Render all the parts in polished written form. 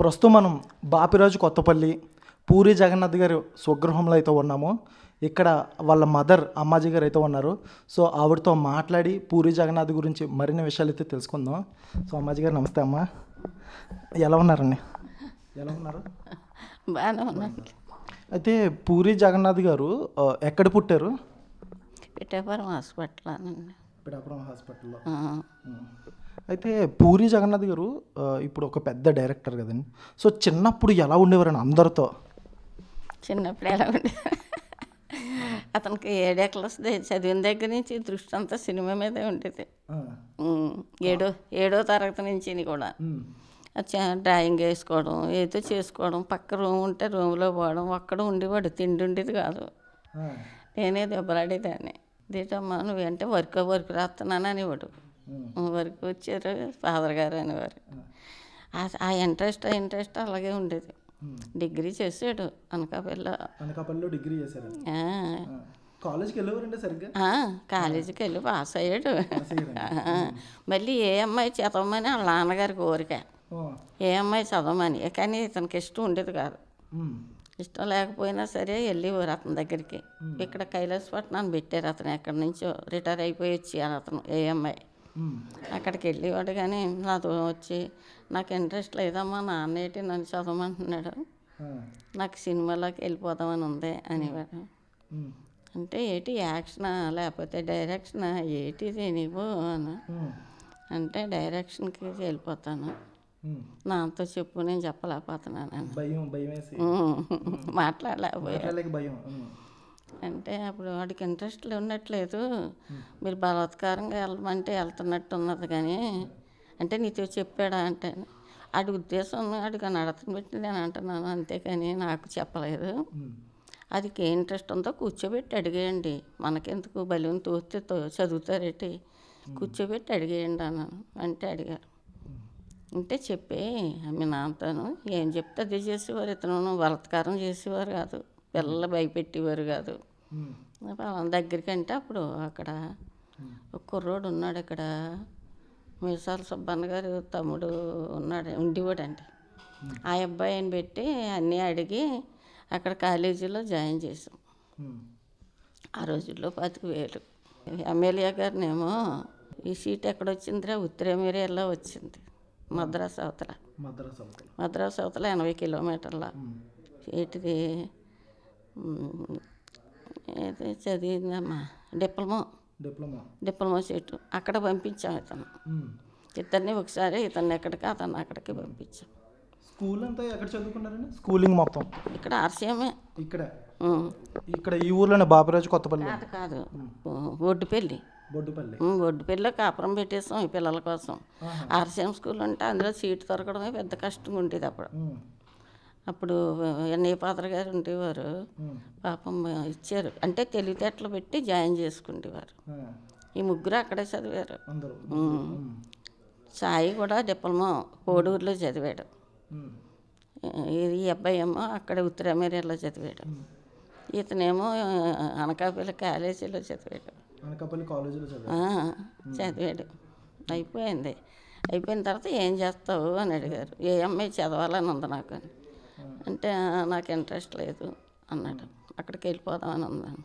ప్రస్తుతం మనం బాపిరాజు కొత్తపల్లి పూరి జగన్నాథ్ గారి స్వగృహంలో అయితే ఉన్నాము. ఇక్కడ వాళ్ళ మదర్ అమ్మాజీ గారు అయితే ఉన్నారు. సో ఆవిడతో మాట్లాడి పూరి జగన్నాథ్ గురించి మరిన్ని విషయాలు అయితే తెలుసుకుందాం. సో అమ్మాజీ గారు నమస్తే అమ్మ, ఎలా ఉన్నారండి? ఎలా ఉన్నారు? బాగానే ఉన్నాను. అయితే పూరి జగన్నాథ్ గారు ఎక్కడ పుట్టారు? పిఠాపురం హాస్పిటల్ అనండి. పిఠాపురం హాస్పిటల్లో. అయితే పూరి జగన్నాథ్ గారు ఇప్పుడు ఒక పెద్ద డైరెక్టర్ కదండి. సో చిన్నప్పుడు ఎలా ఉండేవారండి అందరితో? చిన్నప్పుడు ఎలా ఉండే, అతనికి 7 క్లాస్ చదివిన దగ్గర నుంచి దృష్టి అంతా సినిమా మీదే ఉండేది. ఏడో తరగతి నుంచి కూడా డ్రాయింగ్ వేసుకోవడం, ఏదో చేసుకోవడం, పక్క రూమ్ ఉంటే రూమ్లో పోవడం, అక్కడ ఉండేవాడు. తిండి ఉండేది కాదు. నేనే దెబ్బలాడేదాన్ని. దేటమ్మా నువ్వేంటే వర్క్ రాస్తున్నాను అనేవాడు. వర్క్ వచ్చారు ఫాదర్ గారు అనేవారు. ఆ ఇంట్రెస్ట్ అలాగే ఉండేది. డిగ్రీ చేసాడు అనకాపల్లిలో డిగ్రీ చేశారు. కాలేజీకి వెళ్ళేవారండి సరిగ్గా? కాలేజీకి వెళ్ళి పాస్ అయ్యాడు. మళ్ళీ ఏ అమ్మాయి చదవమని వాళ్ళ నాన్నగారి కోరిక, ఏ అమ్మాయి చదవమని. కానీ ఇతనికి ఇష్టం ఉండేది కాదు. ఇష్టం లేకపోయినా సరే వెళ్ళేవారు అతని దగ్గరికి. ఇక్కడ కైలాసపట్నాన్ని పెట్టారు. అతను ఎక్కడి నుంచో రిటైర్ అయిపోయి వచ్చాను అతను ఏఎంఐ. అక్కడికి వెళ్ళేవాడు. కానీ నాతో వచ్చి నాకు ఇంట్రెస్ట్ లేదమ్మా, నాన్నేటి నన్ను చదవమంటున్నాడు, నాకు సినిమాలోకి వెళ్ళిపోదామని ఉంది అనేవాడు. అంటే ఏంటి యాక్షనా లేకపోతే డైరెక్షనా, ఏంటిది నీవు అని అంటే డైరెక్షన్కి వెళ్ళిపోతాను, నాతో చెప్పు, నేను చెప్పలేకపోతున్నాను, మాట్లాడలేకపోయా. అంటే అప్పుడు వాడికి ఇంట్రెస్ట్ ఉన్నట్లేదు. మీరు బలాత్కారంగా వెళ్ళమంటే వెళ్తున్నట్టు ఉన్నది. కానీ అంటే నీతో చెప్పాడా అంటే వాడి ఉద్దేశం వాడికి నడతను పెట్టి నేను అంటున్నాను, అంతేకాని నాకు చెప్పలేదు. అది ఏ ఇంట్రెస్ట్ ఉందో కూర్చోబెట్టి అడిగేయండి, మనకెందుకు బలిని తోస్తే చదువుతారేటి, కూర్చోబెట్టి అడిగేయండి అన్నాను. అంటే అడిగారు. అంటే చెప్పి మీ నాన్నతోను ఏం చెప్తే అదే చేసేవారు. ఇతను బలాత్కారం చేసేవారు కాదు, పిల్లలు భయపెట్టేవారు కాదు. దగ్గరికి అంటే అప్పుడు అక్కడ ఒక కుర్రోడు ఉన్నాడు, ఇక్కడ మీసాల సుబ్బన్న గారు తమ్ముడు ఉండేవాడండి. ఆ అబ్బాయిని పెట్టి అన్నీ అడిగి అక్కడ కాలేజీలో జాయిన్ చేసాం. ఆ రోజుల్లో 10,000. ఎమ్మెల్యే గారినేమో ఈ సీట్ ఎక్కడొచ్చిందిరా, ఉత్తరేమేరియాలో వచ్చింది, మద్రాసు అవతల 80 కిలోమీటర్ల. ఏంటిది ఏది చదివిందమ్మా, డిప్లొమా సీటు. అక్కడ పంపించాం ఇతను. ఇతన్ని ఒకసారి ఇతన్ని ఎక్కడికి అతన్ని అక్కడికి పంపించాం. స్కూల్ అంతా ఎక్కడ చదువుకున్నారండి? స్కూలింగ్ మొత్తం ఇక్కడ ఆర్సీఎమే. ఇక్కడ ఈ ఊర్లోనే బాపిరాజు కొత్తపల్లి కాదు, బొడ్డుపల్లిలో కాపురం పెట్టేసాం ఈ పిల్లల కోసం. ఆర్సీఎం స్కూల్ అంటే అందులో సీటు దొరకడమే పెద్ద కష్టంగా ఉండేది. అప్పుడు ఎన్ఐ పాత్ర గారు ఉండేవారు, పాపం ఇచ్చారు. అంటే తెలివితేటలు పెట్టి జాయిన్ చేసుకుంటేవారు. ఈ ముగ్గురు అక్కడే చదివారు. సాయి కూడా డిప్లొమా కోడూరులో చదివాడు. ఈ అబ్బాయి ఏమో అక్కడ ఉత్తరేమేరియాలో చదివాడు. ఇతనేమో అనకాపల్లి కాలేజీలో చదివాడు. చదివాడు. అయిపోయిన తర్వాత ఏం చేస్తావు అని అడిగారు. ఏ అమ్మాయి చదవాలని ఉంది నాకు అని అంటే నాకు ఇంట్రెస్ట్ లేదు అన్నాడు. అక్కడికి వెళ్ళిపోదామని ఉన్నాను.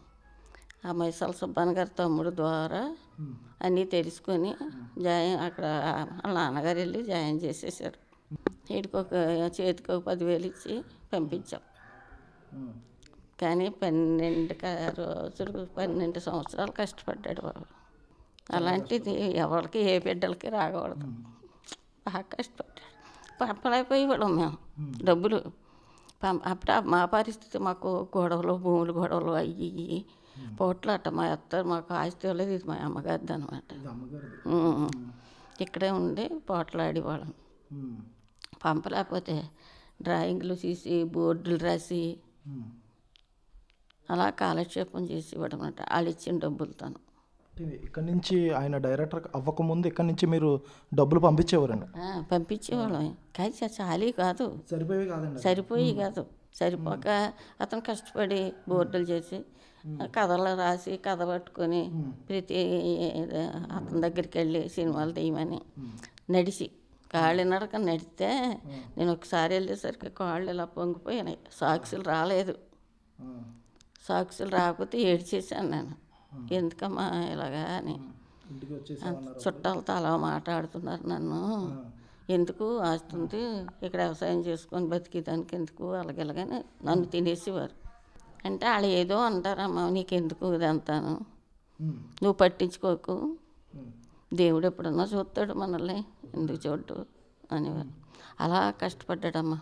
ఆ మైసాల సుబ్బన్న గారి తమ్ముడు ద్వారా అన్నీ తెలుసుకొని అక్కడ వాళ్ళ నాన్నగారు వెళ్ళి జాయిన్ చేసేసారు. చేతికి ఒక 10,000 ఇచ్చి పంపించాం. కానీ 12 సంవత్సరాలు కష్టపడ్డాడు బాబు. అలాంటిది ఎవరికి ఏ బిడ్డలకి రాకూడదు. బాగా కష్టపడ్డాడు. పంపలేకపోయేవాళ్ళం మేము డబ్బులు. అప్పుడు మా పరిస్థితి, మాకు భూములు గొడవలు అయ్యి పోట్లాట. మా అత్తారు మాకు ఆస్తి లేదు, ఇది మా అమ్మగారిది అనమాట. ఇక్కడే ఉండి పోట్లాడేవాళ్ళం. పంపలేకపోతే డ్రాయింగ్లు తీసి బోర్డులు రాసి అలా కాలక్షేపం చేసేవాడు అనమాట వాళ్ళు ఇచ్చిన డబ్బులతోను. ఇక్కడి నుంచి ఆయన డైరెక్టర్ అవ్వకముందు ఇక్కడి నుంచి మీరు డబ్బులు పంపించేవారండి? పంపించేవాళ్ళం. కానీ చాలీ కాదు, సరిపోయి కాదు. సరిపోక అతను కష్టపడి బోర్డులు చేసి కథలు రాసి కథ పట్టుకొని ప్రతి అతని దగ్గరికి వెళ్ళి సినిమాలు తీయమని నడిచి కాళ్ళనడక నడితే నేను ఒకసారి వెళ్ళేసరికి కాళ్ళు ఇలా పొంగిపోయినాయి, సాక్షులు రాలేదు. సాక్షులు రాకపోతే ఏడ్చేసాను నేను, ఎందుకమ్మా ఇలాగా అని. ఇంటికి వచ్చేసి చుట్టాలతో అలా మాట్లాడుతున్నారు నన్ను, ఎందుకు ఆస్తుంది ఇక్కడ వ్యవసాయం చేసుకొని బతికేదానికి ఎందుకు అలాగెలాగని నన్ను తినేసేవారు. అంటే వాళ్ళు ఏదో అంటారమ్మా, నీకెందుకు ఇదంతాను, నువ్వు పట్టించుకోకు, దేవుడు ఎప్పుడన్నా చూస్తాడు మనల్ని, ఎందుకు చూడ్డు అనేవారు. అలా కష్టపడ్డాడమ్మా.